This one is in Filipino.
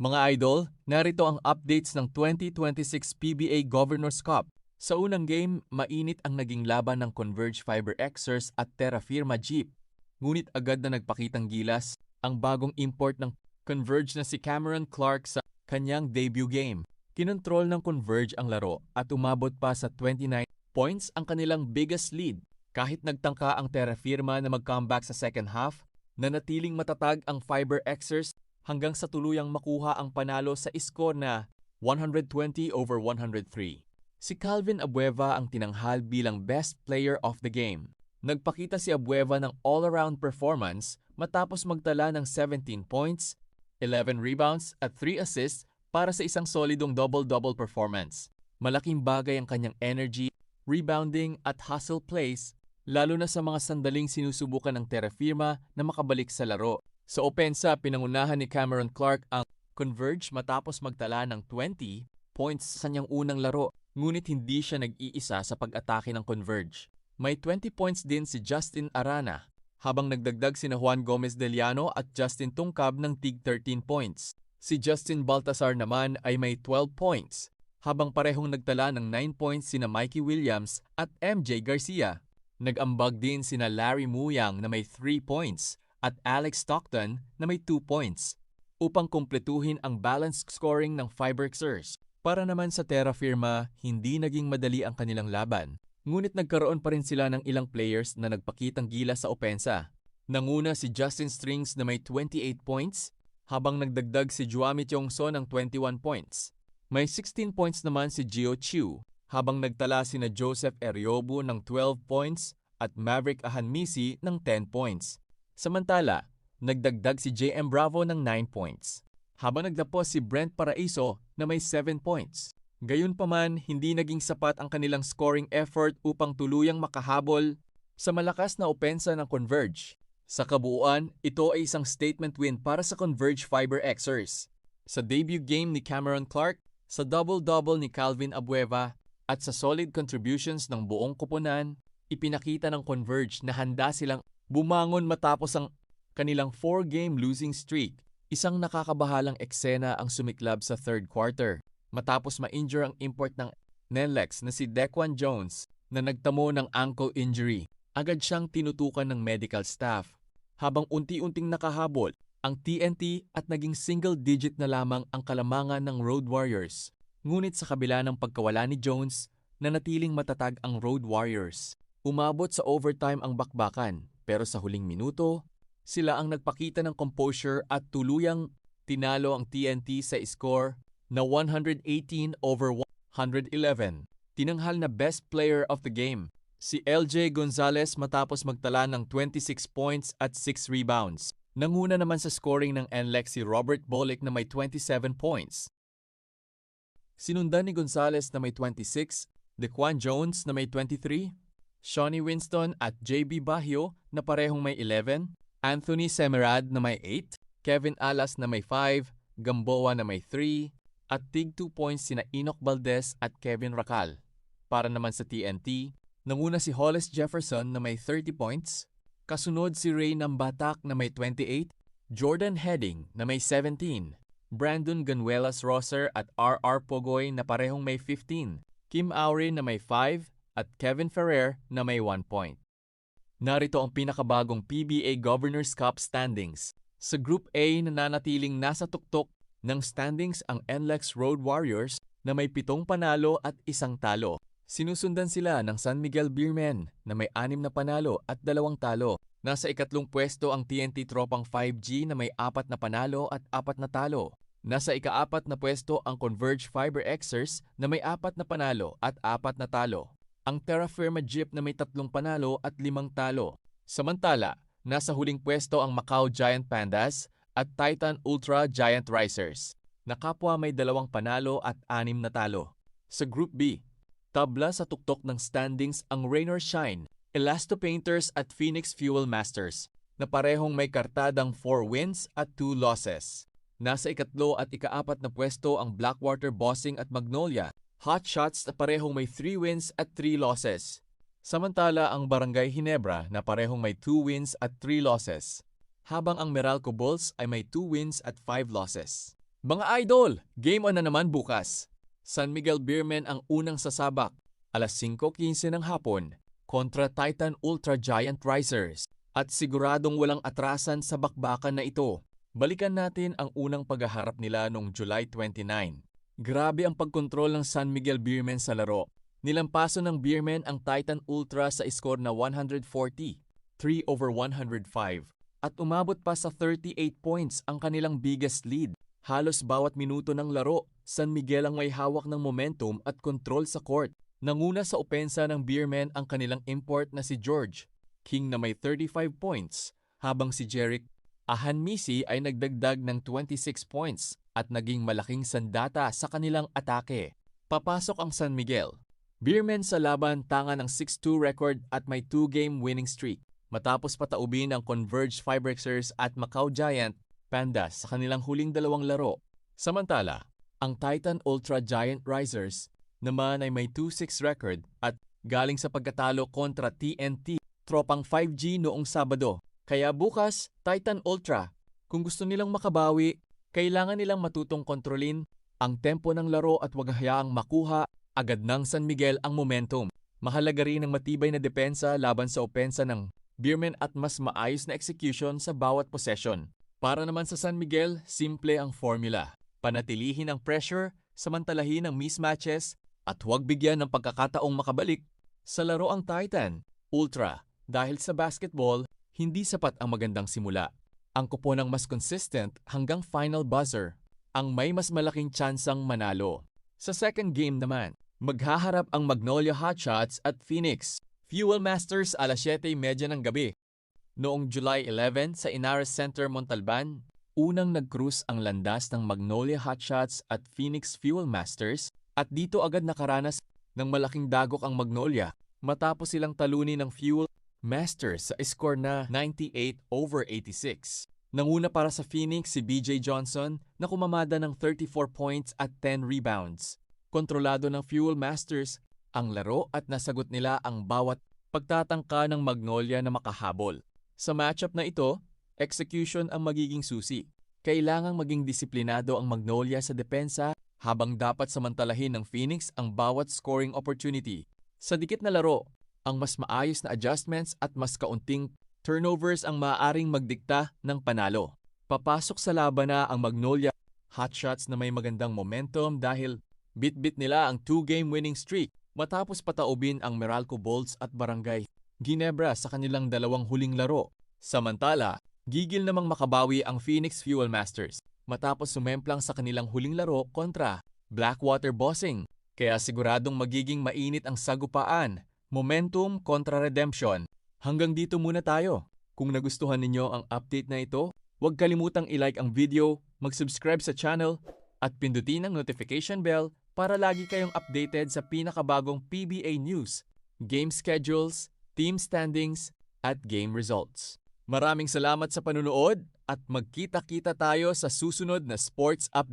Mga idol, narito ang updates ng 2026 PBA Governors Cup. Sa unang game, mainit ang naging laban ng Converge Fiber Xers at Terra Firma Jeep. Ngunit agad na nagpakitang gilas ang bagong import ng Converge na si Cameron Clark sa kanyang debut game. Kinontrol ng Converge ang laro at umabot pa sa 29 points ang kanilang biggest lead. Kahit nagtangka ang Terra Firma na mag-comeback sa second half, nanatiling matatag ang Fiber Xers hanggang sa tuluyang makuha ang panalo sa score na 120-103. Si Calvin Abueva ang tinanghal bilang best player of the game. Nagpakita si Abueva ng all-around performance matapos magtala ng 17 points, 11 rebounds at 3 assists para sa isang solidong double-double performance. Malaking bagay ang kanyang energy, rebounding at hustle plays, lalo na sa mga sandaling sinusubukan ng Terra Firma na makabalik sa laro. Sa opensa, pinangunahan ni Cameron Clark ang Converge matapos magtala ng 20 points sa kanyang unang laro, ngunit hindi siya nag-iisa sa pag-atake ng Converge. May 20 points din si Justin Arana, habang nagdagdag sina Juan Gomez Deliano at Justin Tungkab ng tig 13 points. Si Justin Baltasar naman ay may 12 points, habang parehong nagtala ng 9 points sina Mikey Williams at MJ Garcia. Nag-ambag din sina Larry Muyang na may 3 points at Alex Stockton na may 2 points upang kumpletuhin ang balanced scoring ng Fiber Xers. Para naman sa Terra Firma, hindi naging madali ang kanilang laban. Ngunit nagkaroon pa rin sila ng ilang players na nagpakitang gilas sa opensa. Nanguna si Justin Strings na may 28 points, habang nagdagdag si Juami Tiongso ng 21 points. May 16 points naman si Gio Chiu, habang nagtala sina Joseph Eriobu ng 12 points at Maverick Ahanmisi ng 10 points. Samantala, nagdagdag si JM Bravo ng 9 points, habang nagdapos si Brent Paraiso na may 7 points. Gayunpaman, hindi naging sapat ang kanilang scoring effort upang tuluyang makahabol sa malakas na opensa ng Converge. Sa kabuuan, ito ay isang statement win para sa Converge Fiber Xers. Sa debut game ni Cameron Clark, sa double-double ni Calvin Abueva, at sa solid contributions ng buong koponan, ipinakita ng Converge na handa silang bumangon matapos ang kanilang 4-game losing streak. Isang nakakabahalang eksena ang sumiklab sa third quarter matapos ma-injure ang import ng NLEX na si Dequan Jones na nagtamo ng ankle injury. Agad siyang tinutukan ng medical staff habang unti-unting nakahabol ang TNT at naging single-digit na lamang ang kalamangan ng Road Warriors. Ngunit sa kabila ng pagkawala ni Jones, nanatiling matatag ang Road Warriors. Umabot sa overtime ang bakbakan, pero sa huling minuto, sila ang nagpakita ng composure at tuluyang tinalo ang TNT sa score na 118-111. Tinanghal na best player of the game si LJ Gonzalez matapos magtala ng 26 points at 6 rebounds. Nanguna naman sa scoring ng NLEX si Robert Bolick na may 27 points. Sinundan ni Gonzalez na may 26, Dequan Jones na may 23, Shawnee Winston at JB Bahio na parehong may 11, Anthony Semerad na may 8, Kevin Alas na may 5, Gamboa na may 3, at tig 2 points sina Enoch Valdez at Kevin Racal. Para naman sa TNT, nanguna si Hollis Jefferson na may 30 points, kasunod si Ray Nambatak na may 28, Jordan Heading na may 17, Brandon Ganuelas-Rosser at RR Pogoy na parehong may 15, Kim Aure na may 5, at Kevin Ferrer na may 1 point. Narito ang pinakabagong PBA Governors Cup standings. Sa Group A, nananatiling nasa tuktok ng standings ang NLEX Road Warriors na may 7 panalo at 1 talo. Sinusundan sila ng San Miguel Beermen na may 6 na panalo at 2 talo. Nasa ikatlong pwesto ang TNT Tropang 5G na may 4 na panalo at 4 na talo. Nasa ika-4 na pwesto ang Converge Fiber Xers na may 4 na panalo at 4 na talo. Ang Terra Firma Jeep na may 3 panalo at 5 talo. Samantala, nasa huling pwesto ang Macau Giant Pandas at Titan Ultra Giant Risers na kapwa may 2 panalo at 6 na talo. Sa Group B, tabla sa tuktok ng standings ang Rain or Shine, Elasto Painters at Phoenix Fuel Masters na parehong may kartadang 4 wins at 2 losses. Nasa ikatlo at ika-4 na pwesto ang Blackwater Bossing at Magnolia, Hot Shots na parehong may 3 wins at 3 losses. Samantala ang Barangay Ginebra na parehong may 2 wins at 3 losses, habang ang Meralco Bulls ay may 2 wins at 5 losses. Mga idol, game on na naman bukas. San Miguel Beermen ang unang sasabak, alas 5:15 ng hapon, kontra Titan Ultra Giant Risers. At siguradong walang atrasan sa bakbakan na ito. Balikan natin ang unang paghaharap nila noong July 29. Grabe ang pagkontrol ng San Miguel Beermen sa laro. Nilampaso ng Beermen ang Titan Ultra sa score na 140, 3/105. At umabot pa sa 38 points ang kanilang biggest lead. Halos bawat minuto ng laro, San Miguel ang may hawak ng momentum at control sa court. Nanguna sa opensa ng Beermen ang kanilang import na si George King na may 35 points, habang si Jerick Ahanmisi ay nagdagdag ng 26 points at naging malaking sandata sa kanilang atake. Papasok ang San Miguel. Beermen sa laban tanga ng 6-2 record at may 2-game winning streak matapos pataubin ang Converge Fibrexers at Macau Giant Pandas sa kanilang huling dalawang laro. Samantala, ang Titan Ultra Giant Risers naman ay may 2-6 record at galing sa pagkatalo kontra TNT Tropang 5G noong Sabado. Kaya bukas, Titan Ultra. Kung gusto nilang makabawi, kailangan nilang matutong kontrolin ang tempo ng laro at huwag hayaang makuha agad ng San Miguel ang momentum. Mahalaga rin ang matibay na depensa laban sa opensa ng Beermen at mas maayos na execution sa bawat possession. Para naman sa San Miguel, simple ang formula. Panatilihin ang pressure, samantalahin ang mismatches, at huwag bigyan ng pagkakataong makabalik sa laro ang Titan Ultra. Dahil sa basketball, hindi sapat ang magandang simula. Ang kuponang mas consistent hanggang final buzzer ang may mas malaking tsansang manalo. Sa second game naman, maghaharap ang Magnolia Hotshots at Phoenix Fuel Masters alas 7:30 ng gabi. Noong July 11 sa Inares Center, Montalban, unang nag-cruise ang landas ng Magnolia Hotshots at Phoenix Fuel Masters at dito agad nakaranas ng malaking dagok ang Magnolia matapos silang talunin ng Fuel Masters sa score na 98/86. Nanguna para sa Phoenix si BJ Johnson na kumamada ng 34 points at 10 rebounds. Kontrolado ng Fuel Masters ang laro at nasagot nila ang bawat pagtatangka ng Magnolia na makahabol. Sa matchup na ito, execution ang magiging susi. Kailangang maging disiplinado ang Magnolia sa depensa habang dapat samantalahin ng Phoenix ang bawat scoring opportunity. Sa dikit na laro, ang mas maayos na adjustments at mas kaunting turnovers ang maaaring magdikta ng panalo. Papasok sa laban na ang Magnolia Hotshots na may magandang momentum dahil bit-bit nila ang 2-game winning streak matapos pataubin ang Meralco Bolts at Barangay Ginebra sa kanilang dalawang huling laro. Samantala, gigil namang makabawi ang Phoenix Fuel Masters matapos sumemplang sa kanilang huling laro kontra Blackwater Bossing. Kaya siguradong magiging mainit ang sagupaan. Momentum kontra redemption. Hanggang dito muna tayo. Kung nagustuhan ninyo ang update na ito, huwag kalimutang i-like ang video, mag-subscribe sa channel, at pindutin ang notification bell para lagi kayong updated sa pinakabagong PBA news, game schedules, team standings, at game results. Maraming salamat sa panunood at magkita-kita tayo sa susunod na sports update.